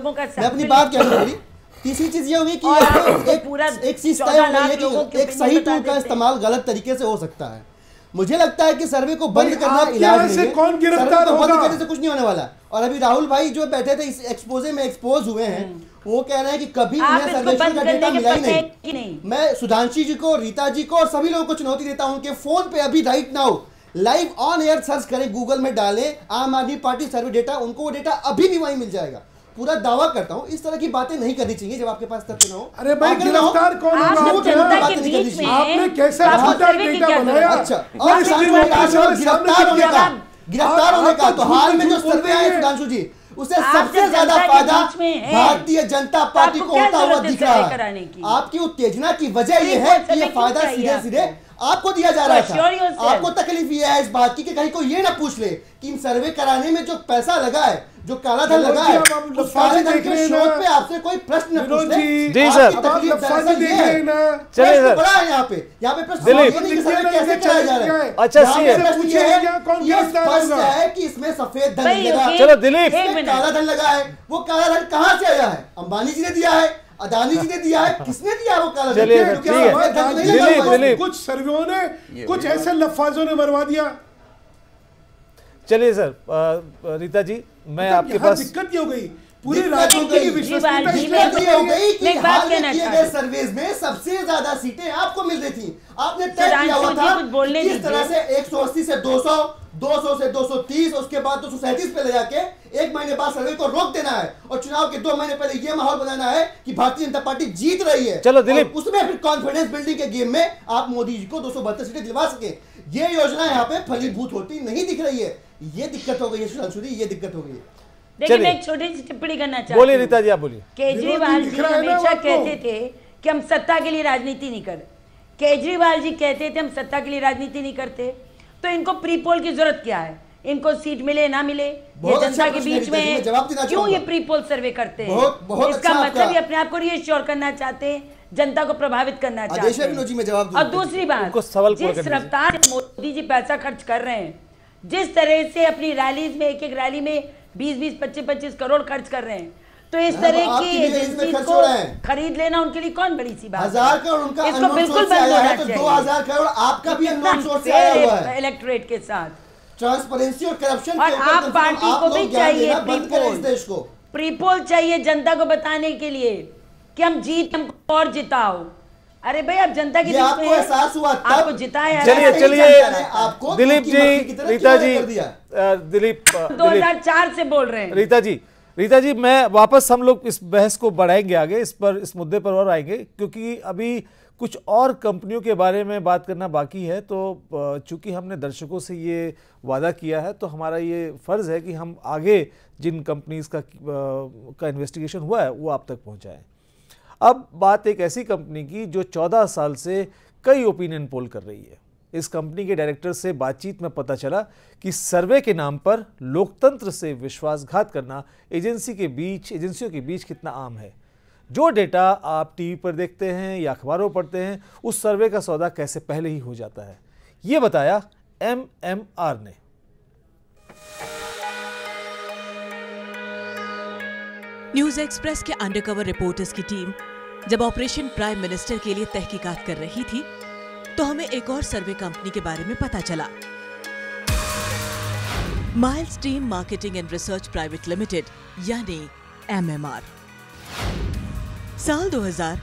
मैं अपनी बात क्या करूँ। तीसरी चीज ये होगी कि एक चीज तय हो गई है कि एक सही टूल का इस्तेमाल गलत तरीके से हो सकता है। मुझे लगता है कि सर्वे को बंद करना इलाज नहीं है। कौन गिरफ्तार होगा? बंद करने से कुछ नहीं होने वाला। और अभी राहुल भाई जो बैठे थे इस एक्सपोजे में एक्सपोज हुए हैं, वो कह रहे हैं कि कभी उन्हें सर्वेक्षण का डेटा मिला ही नहीं। मैं सुधांशी जी को, रीता जी को और सभी लोगों को चुनौती देता हूं उनके फोन पे अभी right now live on air search करें, गूगल में डालें आम आदमी पार्टी सर्वे डेटा, उनको वो डेटा अभी भी वहीं मिल जाएगा। पूरा दावा करता हूं, इस तरह की बातें नहीं करनी चाहिए जब आपके पास तथ्य न हो। अरे भाई गिरफ्तार कौन होगा? आपने कैसे डेटा बनाया? अच्छा, और गिरफ्तार होने का तो हाल में जो सर्वे आए सुधांशु जी, उससे सबसे ज्यादा फायदा भारतीय जनता पार्टी को होता हुआ दिख रहा है। आपकी उत्तेजना की वजह यह है कि यह फायदा सीधे सीधे आपको दिया जा रहा था। आपको तकलीफ ये है इस बात की कि कहीं को ये ना पूछ ले कि इन सर्वे कराने में जो पैसा लगा है, जो काला धन लगा है, उस काले धन के शोध पे आपसे कोई प्रश्न न पूछ ले। जी सर, तकलीफ दरअसल ये है, प्रश्न बड़ा है यहाँ पे प्रश्न कैसे कराया जा रहा है। अच्छा ये स्पष्ट है कि इसमें सफेद धन लगा। चलो दिलीप, काला धन लगा है, वो काला धन कहाँ से आया है? अंबानी जी ने दिया है, अदानी जी ने दिया है, किसने दिया वो काला धन? कुछ सर्वेओं ने, कुछ ऐसे लफ्फाजों ने मरवा दिया। चलिए सर, रीता जी मैं आपके पास दिक्कत हो गई, पूरी राजनीति की विश्वसनीयता हो गई कि हाल में किए गए सर्वेज में सबसे ज्यादा सीटें आपको मिल रही थी। आपने तय किया हुआ था किस तरह से 180 से 200, 200 से 230, उसके बाद 237 पे ले जाके एक महीने बाद सर्वे को रोक देना है और चुनाव के 2 महीने पहले ये माहौल बनाना है कि भारतीय जनता पार्टी जीत रही है। चलो दिलीप, उसमें फिर कॉन्फिडेंस बिल्डिंग के गेम में आप मोदी जी को 272 सीटें दिलवा सके। ये योजना यहाँ पे फलीभूत होती नहीं दिख रही है। ये दिक्कत हो गई है सुधांशु जी, ये दिक्कत हो गई है। देखिए मैं एक छोटी सी टिप्पणी करना चाहती हूँ। बोलिए रीता जी, आप बोलिए। केजरीवाल जी हमेशा कहते थे कि हम सत्ता के लिए राजनीति नहीं करते। केजरीवाल जी कहते थे हम सत्ता के लिए राजनीति नहीं करते, तो इनको प्री पोल की जरूरत क्या है? इनको सीट मिले ना मिले, ये जनता के बीच में है, क्यों ये प्री पोल सर्वे करते हैं? इसका मतलब ये अपने आप को रीअश्योर करना चाहते हैं, जनता को प्रभावित करना चाहते हैं। और दूसरी बात, जिस रफ्तार से मोदी जी पैसा खर्च कर रहे हैं, जिस तरह से अपनी रैलीज में एक रैली में 20-20, 25-25 करोड़ खर्च कर रहे हैं, तो इस तरह की एजेंसी को खरीद लेना उनके लिए कौन बड़ी सी बात है? 1000 करोड़ उनका इसको बिल्कुल बंद होना चाहिए। 2000 करोड़ आपका भी अननोन सोर्स से आया हुआ है इलेक्टोरेट के साथ। ट्रांसपेरेंसी और करप्शन और आप पार्टी को भी चाहिए प्री पोल चाहिए जनता को बताने के लिए कि हम हमको और जिताओ। अरे भाई आप जनता की आपको एहसास हुआ तब आपको जिताया। चलिए दिलीप जी, रीता जी, दिलीप 2004 से बोल रहे हैं। रीता जी मैं वापस, हम लोग इस बहस को बढ़ाएंगे आगे, इस मुद्दे पर और आएंगे, क्योंकि अभी कुछ और कंपनियों के बारे में बात करना बाकी है। तो चूंकि हमने दर्शकों से ये वादा किया है, तो हमारा ये फर्ज है कि हम आगे जिन कंपनीज का इन्वेस्टिगेशन हुआ है वो आप तक पहुंचाएं। अब बात एक ऐसी कंपनी की जो 14 साल से कई ओपिनियन पोल कर रही है। इस कंपनी के डायरेक्टर से बातचीत में पता चला कि सर्वे के नाम पर लोकतंत्र से विश्वासघात करना एजेंसियों के बीच कितना आम है। जो डेटा आप टीवी पर देखते हैं या अखबारों पढ़ते हैं, उस सर्वे का सौदा कैसे पहले ही हो जाता है, ये बताया MMR ने। न्यूज एक्सप्रेस के अंडरकवर रिपोर्टर्स की टीम जब ऑपरेशन प्राइम मिनिस्टर के लिए तहकीकात कर रही थी, तो हमें एक और सर्वे कंपनी के बारे में पता चला। Milestream marketing and research private limited यानी MMR। साल 2000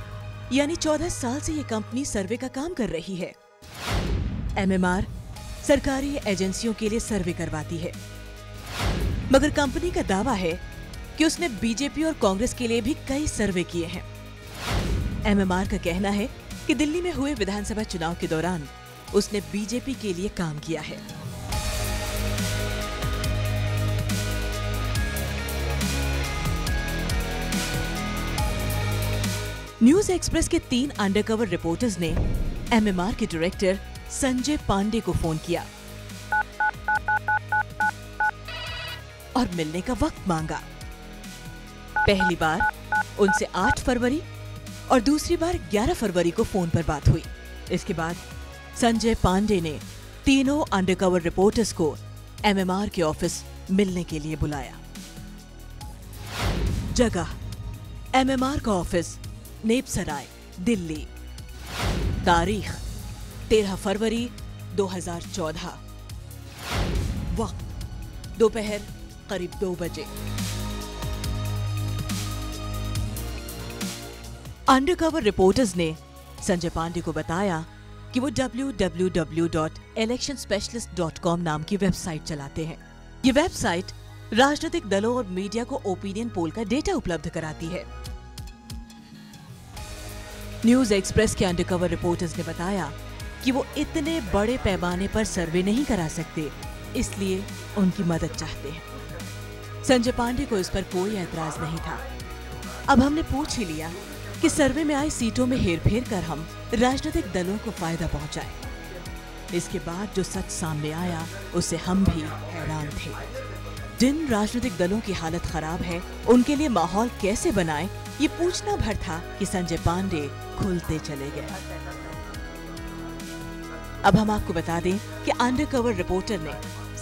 यानी 14 साल से ये कंपनी सर्वे का काम कर रही है। MMR सरकारी एजेंसियों के लिए सर्वे करवाती है, मगर कंपनी का दावा है कि उसने बीजेपी और कांग्रेस के लिए भी कई सर्वे किए हैं। MMR का कहना है कि दिल्ली में हुए विधानसभा चुनाव के दौरान उसने बीजेपी के लिए काम किया है। न्यूज एक्सप्रेस के 3 अंडरकवर रिपोर्टर्स ने MMR के डायरेक्टर संजय पांडे को फोन किया और मिलने का वक्त मांगा। पहली बार उनसे 8 फरवरी और दूसरी बार 11 फरवरी को फोन पर बात हुई। इसके बाद संजय पांडे ने तीनों अंडरकवर रिपोर्टर्स को MMR के ऑफिस मिलने के लिए बुलाया। जगह MMR का ऑफिस, नेपसराय, दिल्ली। तारीख 13 फरवरी 2014। वक्त दोपहर करीब 2 बजे। अंडरकवर रिपोर्टर्स ने संजय पांडे को बताया कि वो www.electionspecialist.com नाम की वेबसाइट चलाते हैं। ये वेबसाइट राजनीतिक दलों और मीडिया को ओपिनियन पोल का डेटा उपलब्ध कराती है। न्यूज एक्सप्रेस के अंडरकवर रिपोर्टर्स ने बताया कि वो इतने बड़े पैमाने पर सर्वे नहीं करा सकते, इसलिए उनकी मदद चाहते हैं। संजय पांडे को इस पर कोई ऐतराज नहीं था। अब हमने पूछ ही लिया कि सर्वे में आई सीटों में हेरफेर कर हम राजनीतिक दलों को फायदा पहुंचाएं। इसके बाद जो सच सामने आया उससे हम भी हैरान थे। जिन राजनीतिक दलों की हालत खराब है उनके लिए माहौल कैसे बनाएं, ये पूछना भर था कि संजय पांडे खुलते चले गए। अब हम आपको बता दें कि अंडरकवर रिपोर्टर ने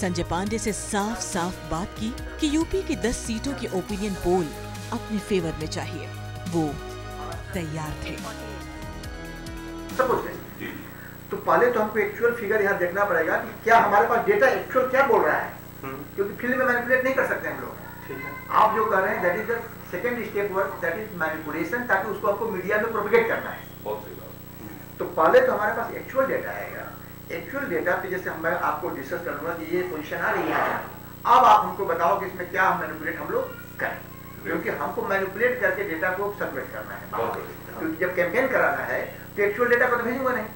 संजय पांडे से साफ साफ बात की कि यूपी की 10 सीटों की ओपिनियन पोल अपने फेवर में चाहिए। वो तैयार थे। तो पहले तो हमको एक्चुअल फिगर यहाँ देखना पड़ेगा कि क्या हमारे पास डेटा एक्चुअल क्या बोल रहा है, क्योंकि फील्ड में मैनिपुलेट नहीं कर सकते हम लोग। आप जो कर रहे हैं that is the second step work, that is manipulation, ताकि उसको आपको मीडिया में प्रोपेगेट करना है। तो पहले तो हमारे पास एक्चुअल डेटा आएगा। एक्चुअल डेटा पे जैसे मैं आपको डिस्कस करूंगा कि ये पोजीशन आ रही है, अब आप हमको बताओ कि इसमें क्या हम मैनिपुलेट हम लोग करें, क्योंकि हमको मैनिपुलेट करके डेटा को सर्कुलेट करना है। क्योंकि जब कैंपेन कराना है तो एक्चुअल डेटा को तो भेजूंगा नहीं।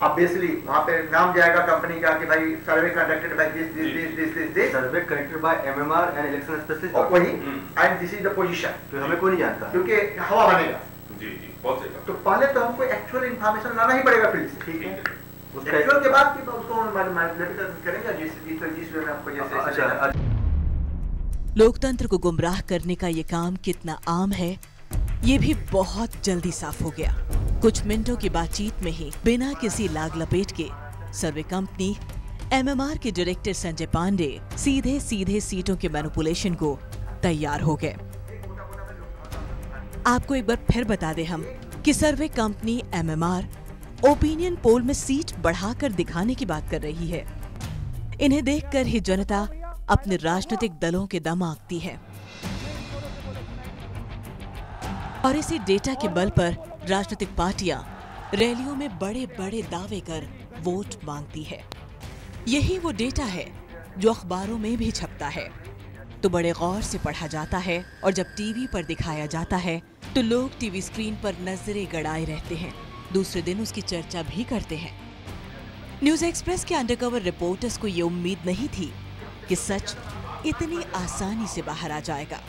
ऑब्वियसली वहां पे नाम जाएगा कंपनी का कि भाई सर्वे conducted by this survey conducted by MMR and election specialist, और वही and this is the position. तो हमें कोई नहीं जानता, क्योंकि हवा बनेगा। जी जी, बहुत सही। तो पहले तो हमको एक्चुअल इंफॉर्मेशन लाना ही पड़ेगा फील्ड से, ठीक है। एक्चुअल के बाद उसको मैनिपुलेट करेंगे जिस वे में आपको जैसे। लोकतंत्र को गुमराह करने का ये काम कितना आम है, ये भी बहुत जल्दी साफ हो गया। कुछ मिनटों की बातचीत में ही बिना किसी लाग लपेट के सर्वे कंपनी MMR के डायरेक्टर संजय पांडे सीधे सीटों के मैनिपुलेशन को तैयार हो गए। आपको एक बार फिर बता दें हम कि सर्वे कंपनी MMR ओपिनियन पोल में सीट बढ़ाकर दिखाने की बात कर रही है। इन्हें देखकर ही जनता अपने राजनीतिक दलों के दम आंकती है और इसी डेटा के बल पर राजनीतिक पार्टियां रैलियों में बड़े बड़े दावे कर वोट मांगती है। यही वो डेटा है जो अखबारों में भी छपता है, तो बड़े गौर से पढ़ा जाता है और जब टीवी पर दिखाया जाता है तो लोग टीवी स्क्रीन पर नजरें गड़ाए रहते हैं, दूसरे दिन उसकी चर्चा भी करते हैं। न्यूज एक्सप्रेस के अंडरकवर रिपोर्टर्स को ये उम्मीद नहीं थी कि सच इतनी आसानी से बाहर आ जाएगा।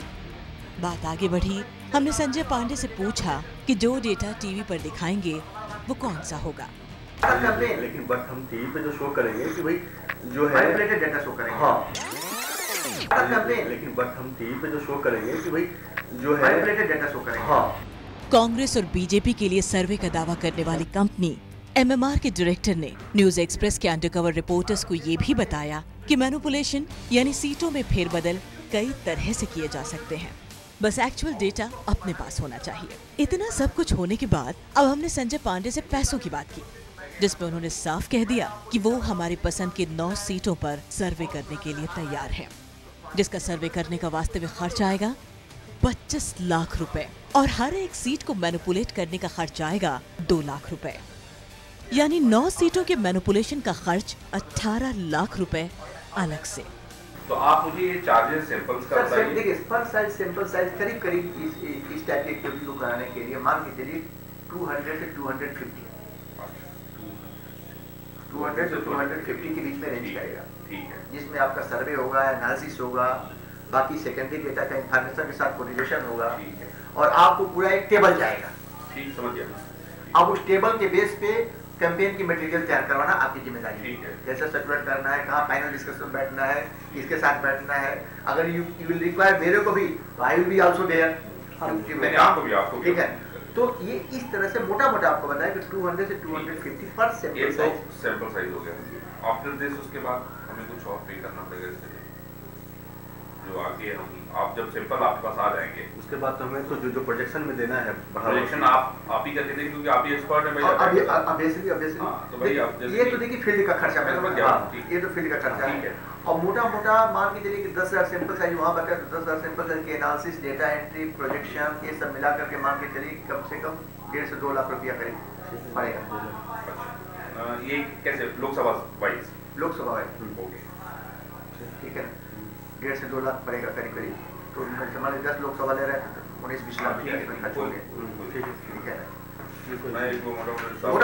बात आगे बढ़ी। हमने संजय पांडे से पूछा कि जो डेटा टीवी पर दिखाएंगे वो कौन सा होगा। लेकिन बट हम टीवी पे जो शो करेंगे कि भाई जो है डेटा शो करेंगे। हाँ। लेकिन बट हम टीवी पे जो शो करेंगे कि भाई जो है डेटा शो करेंगे। हाँ। कांग्रेस और बीजेपी के लिए सर्वे का दावा करने वाली कंपनी MMR के डायरेक्टर ने न्यूज एक्सप्रेस के अंडरकवर रिपोर्टर्स को ये भी बताया कि मैनिपुलेशन यानी सीटों में फेरबदल कई तरह से किए जा सकते हैं, बस एक्चुअल डेटा अपने पास होना चाहिए। इतना सब कुछ होने के बाद अब हमने संजय पांडे से पैसों की बात की, जिसमें उन्होंने साफ कह दिया कि वो हमारी पसंद की 9 सीटों पर सर्वे करने के लिए तैयार हैं, जिसका सर्वे करने का वास्तविक खर्च आएगा 25 लाख रुपए और हर एक सीट को मैनिपुलेट करने का खर्च आएगा 2 लाख रुपए, यानी 9 सीटों के मैनिपुलेशन का खर्च 18 लाख रुपए अलग से। तो आप मुझे ये चार्जेस सैंपल्स का बताइए। देखिए पर साइज सैंपल साइज करीब करीब इस टाइप की एक्टिविटी को कराने के लिए मान के चलिए 200 से 250 के बीच में रेंज आएगा, ठीक है, जिसमें आपका सर्वे होगा, एनालिसिस होगा, बाकी सेकेंडरी डेटा का इंफॉर्मेशन के साथ कोरिलेशन होगा, और आपको पूरा एक टेबल जाएगा। ठीक, समझ गया। अब उस टेबल के बेस पे कैंपेन की मटेरियल तैयार करवाना आपकी जिम्मेदारी है। कैसे सर्कुलेट करना है, कहाँ फाइनल डिस्कशन बैठना है, किसके साथ बैठना है। अगर यू विल रिक्वायर मेरे को भी, I will be also there, ठीक है। तो ये इस तरह से मोटा मोटा आपको बताया कि 200 से 250 पर सैंपल साइज हो गया। आफ्टर दिस उसके बाद हमें कुछ और पे करना पड़ेगा इसके लिए। जो आगे हम आप जब सैंपल आपके पास आ जाएंगे उसके बाद तो हमें तो जो प्रोजेक्शन में देना है प्रोजेक्शन आप ही करके देंगे क्योंकि आप ही एक्सपर्ट हैं भाई। तो भाई ये तो देखिए फील्ड का खर्चा, ये तो फील्ड का खर्चा है। और मोटा मान के चलिए कि 10,000 सैंपल है वहाँ पर, तो 10,000 सैंपल के एनालिसिस, डेटा एंट्री, प्रोजेक्शन, ये सब मिला करके मान के चलिए कम से कम 1.5 से 2 लाख रुपया करीब पड़ेगा। ये कैसे Lok Sabha wise? Lok Sabha wise okay, ठीक है, 1.5 से 2 लाख पड़ेगा करीब। तो हमारे 10 लोकसभा ले रहे हैं तो 19-20 लाख खर्च होंगे, ठीक है।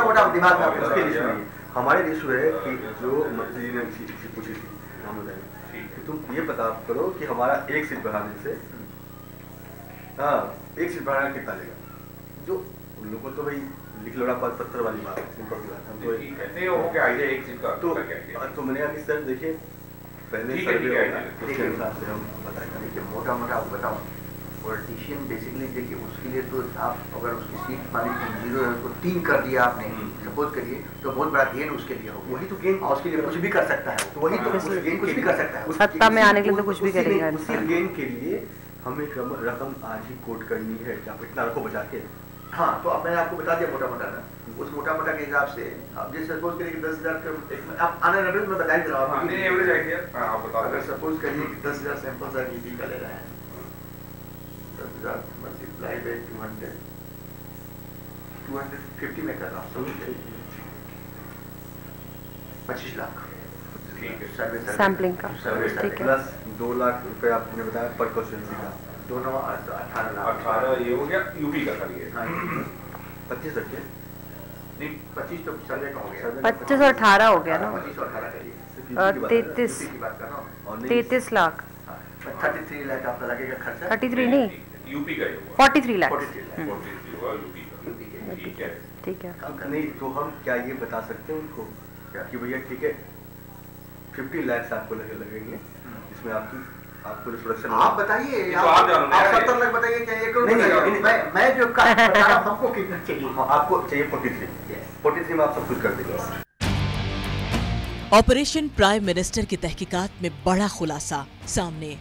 मोटा दिमाग में हमारे इशू है कि जो मंत्री ने पूछी थी कि तुम ये पता करो कि हमारा एक सीट बढ़ाने से एक सीट बढ़ाना कितना लेगा। जो उन लोगों को तो भाई लिख लो पत्थर वाली बात, सिंपल सी बात। नहीं हो गया आइडिया एक सीट का तो मैंने कहा सर देखिए पहले उसके हिसाब से हम बताएंगे। मोटा आपको बताओ, पॉलिटिशियन बेसिकली देखिए उसके लिए तो आप अगर उसकी सीट मान लीजिए 0 है उसको 3 कर दिया आपने सपोज करिए, तो बहुत बड़ा गेन उसके लिए होगा। वही तो गेन, उसके लिए कुछ भी कर सकता है, तो वही तो गेन कुछ भी कर सकता है। सत्ता में आने के लिए तो कुछ भी करेगा। उसी गेन के लिए हमें रकम आज ही कोट करनी है, आप इतना रखो बचा के। हाँ, तो अब मैंने आपको बता दिया मोटा ना, उस मोटा के हिसाब से आप जैसे सपोज करिए कि 10,000 आप आने एवरेज में बता ही दे रहा हूँ, एवरेज आइडिया आप बता। अगर सपोज करिए कि 10,000 सैंपल्स ईपी का ले रहे हैं, 10,000 मल्टीप्लाई बाय 250 में कर रहा हूँ, 25 लाख सैम्पलिंग का, ठीक है, प्लस 2 लाख रुपए आपने बताया पर कॉन्स्टिट्यूंसी का, दोनों 18 लाख। 18 ये हो गया यूपी का खाली है। 25 रखिए, नहीं 25 तो सर्वे का हो गया, 25 और 18 हो गया ना, 25 और 18 करिए, 33 की बात कर रहा हूँ, 33 लाख, 33 लाख आपका लगेगा खर्चा। 33 नहीं, यूपी का 43 लाख, 43 होगा यूपी का, ठीक है, ठीक है। नहीं तो हम क्या ये बता सकते हैं उनको कि भैया ठीक है 50 लाख आपको लगेंगे, इसमें आपको प्रोडक्शन आप बताइए, आप 70 लाख बताइए, क्या 1 करोड़? मैं जो बता रहा हूं हमको कितना चाहिए? आपको चाहिए 43 में आप सब कुछ कर देंगे। ऑपरेशन प्राइम मिनिस्टर की तहकीकात में बड़ा खुलासा सामने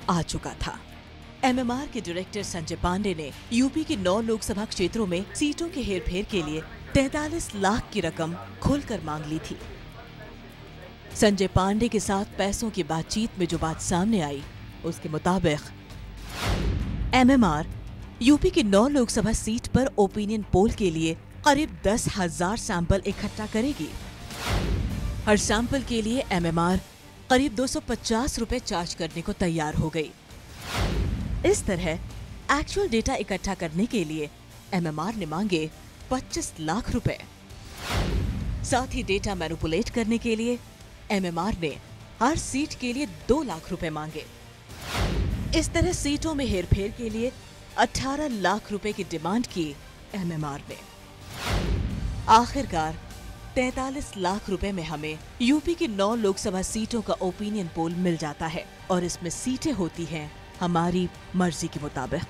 आ चुका था। एमएमआर के डायरेक्टर संजय पांडे ने यूपी के 9 लोकसभा क्षेत्रों में सीटों के हेरफेर के लिए 43 लाख की रकम खोलकर मांग ली थी। संजय पांडे के साथ पैसों की बातचीत में जो बात सामने आई उसके मुताबिक एमएमआर यूपी की 9 लोकसभा सीट पर ओपिनियन पोल के लिए करीब 10,000 सैंपल इकट्ठा करेगी। हर सैंपल के लिए एमएमआर करीब 250 रुपए चार्ज करने को तैयार हो गई। इस तरह एक्चुअल डेटा इकट्ठा करने के लिए एमएमआर ने मांगे 25 लाख रुपए। साथ ही डेटा मैनिपुलेट करने के लिए एमएमआर ने हर सीट के लिए 2 लाख रुपए मांगे। इस तरह सीटों में हेरफेर के लिए 18 लाख रुपए की डिमांड की एमएमआर ने। आखिरकार 43 लाख रुपए में हमें यूपी की 9 लोकसभा सीटों का ओपिनियन पोल मिल जाता है और इसमें सीटें होती हैं हमारी मर्जी के मुताबिक।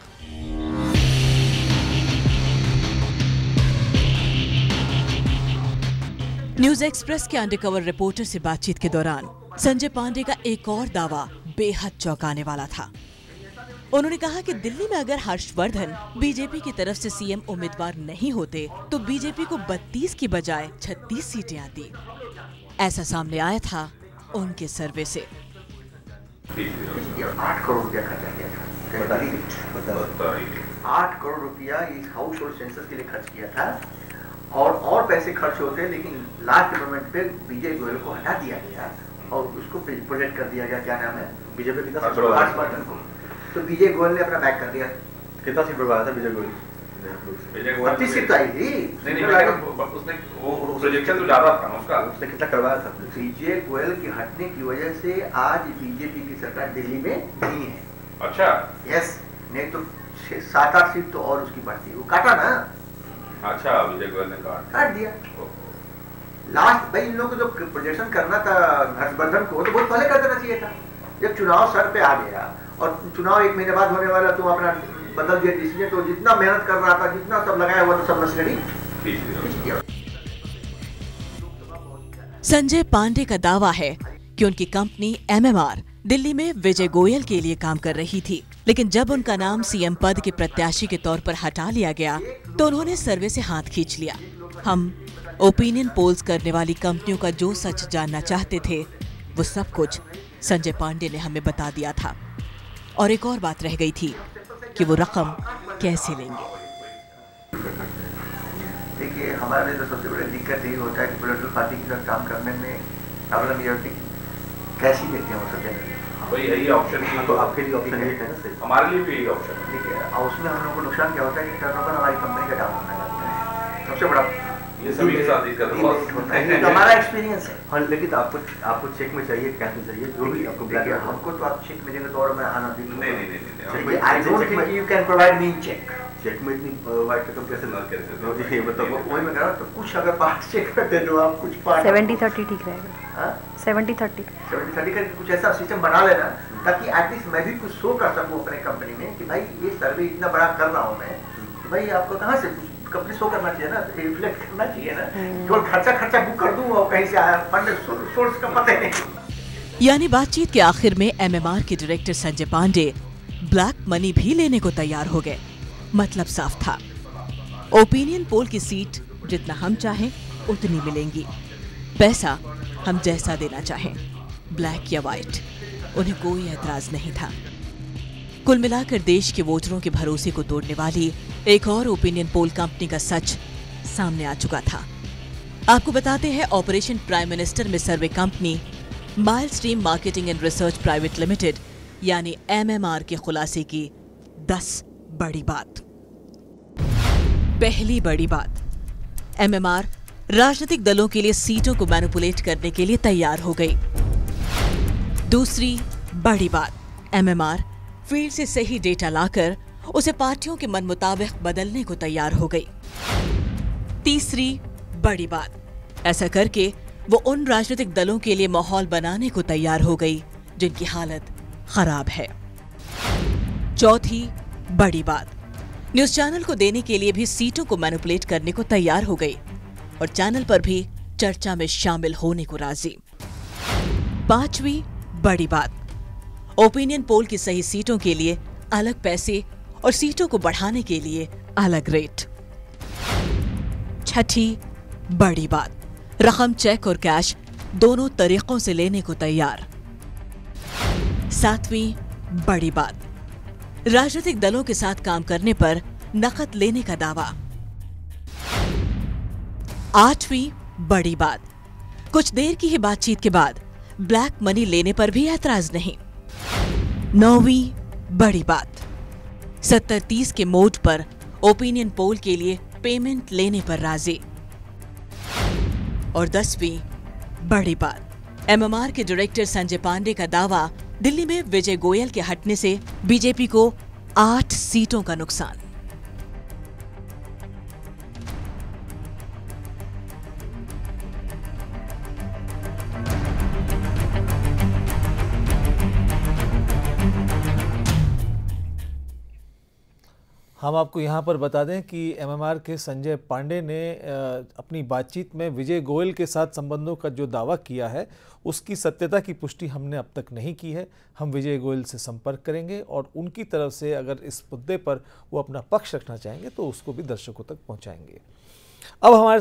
न्यूज एक्सप्रेस के अंडरकवर रिपोर्टर से बातचीत के दौरान संजय पांडे का एक और दावा बेहद चौंकाने वाला था। उन्होंने कहा कि दिल्ली में अगर हर्षवर्धन बीजेपी की तरफ से सीएम उम्मीदवार नहीं होते तो बीजेपी को 32 की बजाय 36 सीटें आती। ऐसा सामने आया था उनके सर्वे से। 8 करोड़ रुपया खर्चा किया था, 8 करोड़ रुपया इस हाउस होल्ड सेंसस के लिए खर्च किया था। और पैसे खर्च होते, लेकिन लास्ट मोमेंट पे विजय गोयल को हटा दिया गया और उसको प्रोजेक्ट कर दिया गया, क्या नाम है, बीजेपी की हर्षवर्धन को। तो विजय गोयल ने अपना बैक कर दिया। कितना सीट पर आया था विजय गोयल? 32 सीट आई थी। उसने वो प्रोजेक्शन तो ज्यादा था उसका, उसने कितना करवाया था? विजय गोयल के हटने की वजह से आज बीजेपी की सरकार दिल्ली में नहीं है। अच्छा, यस, नहीं तो 7-8 सीट तो और उसकी बढ़ती, वो काटा ना। अच्छा, विजय गोयल ने काट दिया। लास्ट भाई इन लोगों को जो प्रोजेक्शन करना था हर्षवर्धन को, तो बहुत पहले कर देना चाहिए था। जब चुनाव सर पे आ गया और चुनाव 1 महीने बाद होने वाला, तो अपना बदल दिया डिसीजन। तो जितना मेहनत कर रहा था, जितना सब लगाया हुआ, तो सब मशीनरी। संजय पांडे का दावा है कि उनकी कंपनी एमएमआर दिल्ली में विजय गोयल के लिए काम कर रही थी, लेकिन जब उनका नाम सीएम पद के प्रत्याशी के तौर पर हटा लिया गया तो उन्होंने सर्वे से हाथ खींच लिया। हम ओपिनियन पोल्स करने वाली कंपनियों का जो सच जानना चाहते थे वो सब कुछ संजय पांडे ने हमें बता दिया था। और एक और बात रह गई थी कि वो रकम कैसे लेंगे। देखिए, हमारे लिए तो सबसे बड़ी दिक्कत यही होता है कि पॉलिटिकल पार्टी के साथ काम करने में प्रॉब्लम ये होती है कैसी देते हैं वो सब जनरली। वही यही ऑप्शन है, तो आपके लिए ऑप्शन ये है ना सही, हमारे लिए भी यही ऑप्शन है। ठीक है, और उसमें हम लोग को नुकसान क्या होता है कि टर्नओवर हमारी कंपनी का डाउन होने लगता है। सबसे बड़ा ये सभी के साथ दिक्कत होता है, तो हमारा एक्सपीरियंस है। हाँ, लेकिन आपको चेक में चाहिए, कैश में चाहिए, जो भी आपको ब्लैक। हमको तो आप चेक में देंगे तो और मैं आना नहीं, I don't think you can provide me check. Check में इतनी वाइट रकम कैसे ना कैसे, ये बताओ। वही मैं कह रहा हूँ, तो कुछ अगर पार्ट चेक करते तो आप कुछ पार्ट 70-30 ठीक रहेगा। 70-30 करके कुछ ऐसा सिस्टम बना लेना ताकि एटलीस्ट मैं भी कुछ शो कर सकूं अपने कंपनी में कि भाई ये सर्वे इतना बड़ा कर रहा हूँ मैं, कि भाई आपको कहाँ से कुछ कंपनी शो करना चाहिए ना, रिफ्लेक्ट करना चाहिए ना। केवल खर्चा बुक कर दूँ और कहीं से आया फंड सोर्स का पता नहीं। यानी बातचीत के आखिर में एमएमआर के director Sanjay Pandey black money भी लेने को तैयार हो गए। मतलब साफ था, ओपिनियन पोल की सीट जितना हम चाहें उतनी मिलेंगी, पैसा हम जैसा देना चाहें, ब्लैक या व्हाइट, उन्हें कोई ऐतराज नहीं था। कुल मिलाकर देश के वोटरों के भरोसे को तोड़ने वाली एक और ओपिनियन पोल कंपनी का सच सामने आ चुका था। आपको बताते हैं, ऑपरेशन प्राइम मिनिस्टर में survey company Milestream marketing and research private limited यानी एमएमआर के खुलासे की 10 बड़ी बात। पहली बड़ी बात, एमएमआर राजनीतिक दलों के लिए सीटों को मैनिपुलेट करने के लिए तैयार हो गई। दूसरी बड़ी बात, एमएमआर फील्ड से सही डेटा लाकर उसे पार्टियों के मन मुताबिक बदलने को तैयार हो गई। तीसरी बड़ी बात, ऐसा करके वो उन राजनीतिक दलों के लिए माहौल बनाने को तैयार हो गई जिनकी हालत खराब है। चौथी बड़ी बात, न्यूज चैनल को देने के लिए भी सीटों को मैनिपुलेट करने को तैयार हो गई और चैनल पर भी चर्चा में शामिल होने को राजी। पांचवी बड़ी बात, ओपिनियन पोल की सही सीटों के लिए अलग पैसे और सीटों को बढ़ाने के लिए अलग रेट। छठी बड़ी बात, रकम चेक और कैश दोनों तरीकों से लेने को तैयार। सातवीं बड़ी बात, राजनीतिक दलों के साथ काम करने पर नकद लेने का दावा। आठवीं बड़ी बात, कुछ देर की ही बातचीत के बाद ब्लैक मनी लेने पर भी ऐतराज नहीं। नौवीं बड़ी बात, 70-30 के मोड पर ओपिनियन पोल के लिए पेमेंट लेने पर राजी। और 10वीं बड़ी बात, एमएमआर के डायरेक्टर संजय पांडे का दावा, दिल्ली में विजय गोयल के हटने से बीजेपी को 8 सीटों का नुकसान। हम आपको यहाँ पर बता दें कि एमएमआर के संजय पांडे ने अपनी बातचीत में विजय गोयल के साथ संबंधों का जो दावा किया है उसकी सत्यता की पुष्टि हमने अब तक नहीं की है। हम विजय गोयल से संपर्क करेंगे और उनकी तरफ से अगर इस मुद्दे पर वो अपना पक्ष रखना चाहेंगे तो उसको भी दर्शकों तक पहुँचाएंगे। अब हमारे